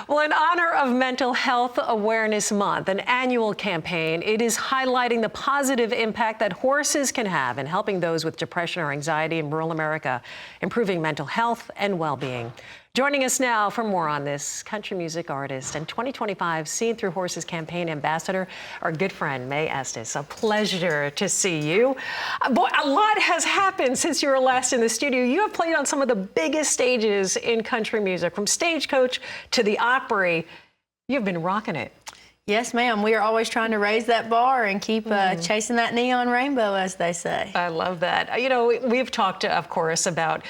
Well, in honor of Mental Health Awareness Month, an annual campaign, it is highlighting the positive impact that horses can have in helping those with depression or anxiety in rural America, improving mental health and well-being. Joining us now for more on this, country music artist and 2025 Seen Through Horses campaign ambassador, our good friend, Mae Estes. A pleasure to see you. Boy, a lot has happened since you were last in the studio. You have played on some of the biggest stages in country music, from Stagecoach to the Opry. You've been rocking it. Yes, ma'am. We are always trying to raise that bar and keep chasing that neon rainbow, as they say. I love that. You know, we've talked, of course, about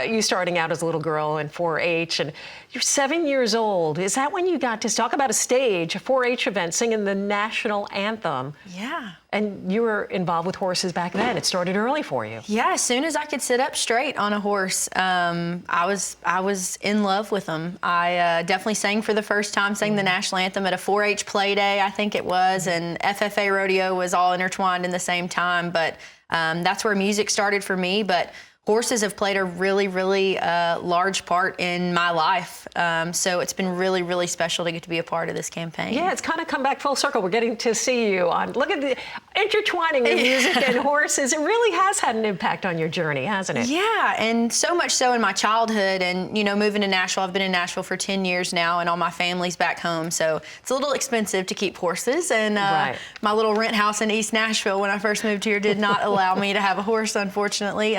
you starting out as a little girl in 4-H, and you're 7 years old. Is that when you got to talk about a stage, a 4-H event, singing the national anthem? Yeah. And you were involved with horses back then. It started early for you. Yeah, as soon as I could sit up straight on a horse, I was in love with them. I definitely sang for the first time, sang the national anthem at a 4-H play day, I think it was, and FFA rodeo was all intertwined in the same time. But that's where music started for me. But horses have played a really, really large part in my life. So it's been really, really special to get to be a part of this campaign. Yeah, it's kind of come back full circle. We're getting to see you on, look at the intertwining of music and horses. It really has had an impact on your journey, hasn't it? Yeah, and so much so in my childhood, and, you know, moving to Nashville. I've been in Nashville for 10 years now, and all my family's back home. So it's a little expensive to keep horses. And my little rent house in East Nashville when I first moved here did not allow me to have a horse, unfortunately.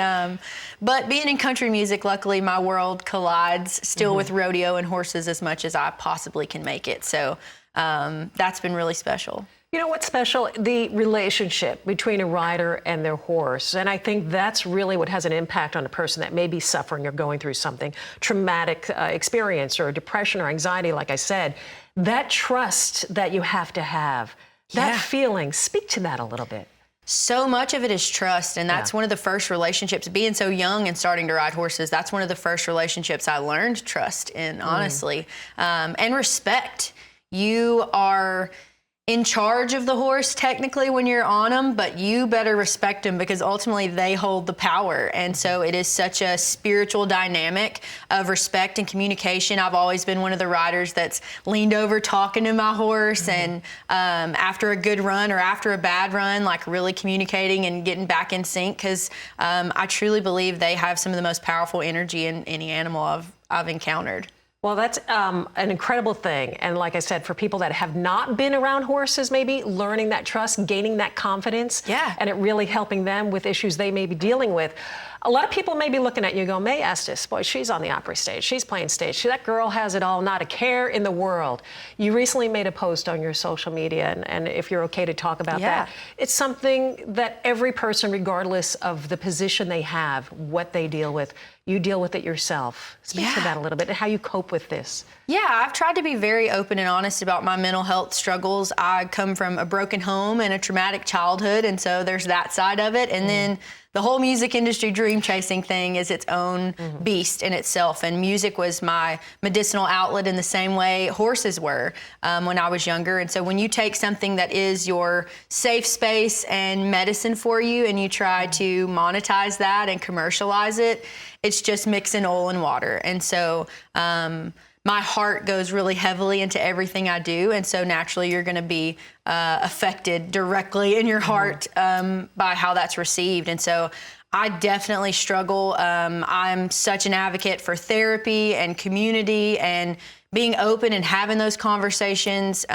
But being in country music, luckily my world collides still with rodeo and horses as much as I possibly can make it. So that's been really special. You know what's special? The relationship between a rider and their horse. And I think that's really what has an impact on a person that may be suffering or going through something, traumatic experience or depression or anxiety, like I said. That trust that you have to have, that feeling, speak to that a little bit. So much of it is trust, and that's one of the first relationships. Being so young and starting to ride horses, that's one of the first relationships I learned trust in, honestly, and respect. You are in charge of the horse technically when you're on them, but you better respect them because ultimately they hold the power. And so it is such a spiritual dynamic of respect and communication. I've always been one of the riders that's leaned over talking to my horse, and after a good run or after a bad run, like really communicating and getting back in sync, because I truly believe they have some of the most powerful energy in any animal I've encountered. Well, that's an incredible thing. And like I said, for people that have not been around horses, maybe learning that trust, gaining that confidence, and it really helping them with issues they may be dealing with. A lot of people may be looking at you and go, Mae Estes, boy, she's on the Opry stage. She's playing stage. That girl has it all, not a care in the world. You recently made a post on your social media, and if you're okay to talk about that, it's something that every person, regardless of the position they have, what they deal with, you deal with it yourself. Speak to that a little bit and how you cope with this. Yeah, I've tried to be very open and honest about my mental health struggles. I come from a broken home and a traumatic childhood, and so there's that side of it. And then the whole music industry dream chasing thing is its own beast in itself. And music was my medicinal outlet in the same way horses were when I was younger. And so when you take something that is your safe space and medicine for you and you try to monetize that and commercialize it, it's just mixing oil and water. And so my heart goes really heavily into everything I do. And so naturally you're going to be affected directly in your heart by how that's received. And so I definitely struggle. I'm such an advocate for therapy and community and being open and having those conversations.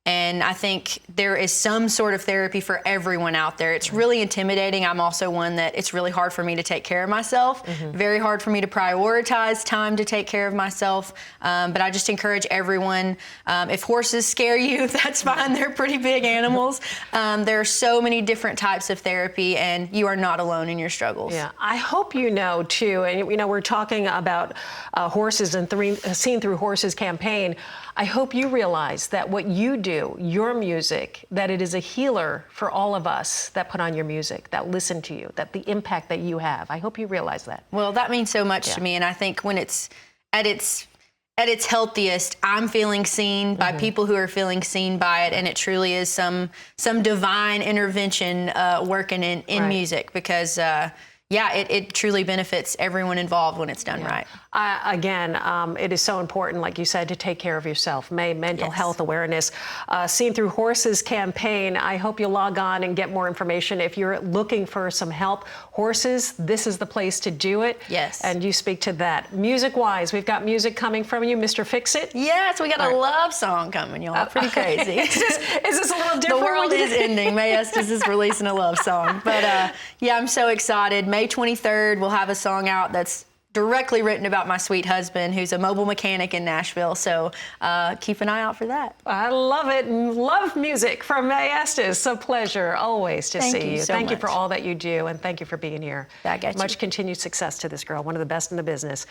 And I think there is some sort of therapy for everyone out there. It's really intimidating. I'm also one that it's really hard for me to take care of myself, very hard for me to prioritize time to take care of myself. But I just encourage everyone, if horses scare you, that's fine. They're pretty big animals. There are so many different types of therapy, and you are not alone in your struggles. Yeah, I hope you know, too, and you know, we're talking about horses and Seen Through Horses campaign. I hope you realize that what you do, your music, that it is a healer for all of us that put on your music, that listen to you, that the impact that you have. I hope you realize that. Well, that means so much to me, and I think when it's at its healthiest, I'm feeling seen by people who are feeling seen by it, and it truly is some divine intervention working in music, because yeah, it truly benefits everyone involved when it's done right. Again, it is so important, like you said, to take care of yourself. May Mental Health Awareness, Seen Through Horses campaign. I hope you log on and get more information. If you're looking for some help, horses, this is the place to do it. Yes. And you speak to that. Music-wise, we've got music coming from you, Mr. Fix-It. Yes, we got a love song coming, y'all. Pretty crazy. Is this a little different? The world is ending. Mae Estes is releasing a love song. But yeah, I'm so excited. May 23rd, we'll have a song out that's directly written about my sweet husband, who's a mobile mechanic in Nashville. So keep an eye out for that. I love it and love music from Mae Estes. It's a pleasure always to see you. Thank you for all that you do, and thank you for being here. I got you. Much continued success to this girl, one of the best in the business.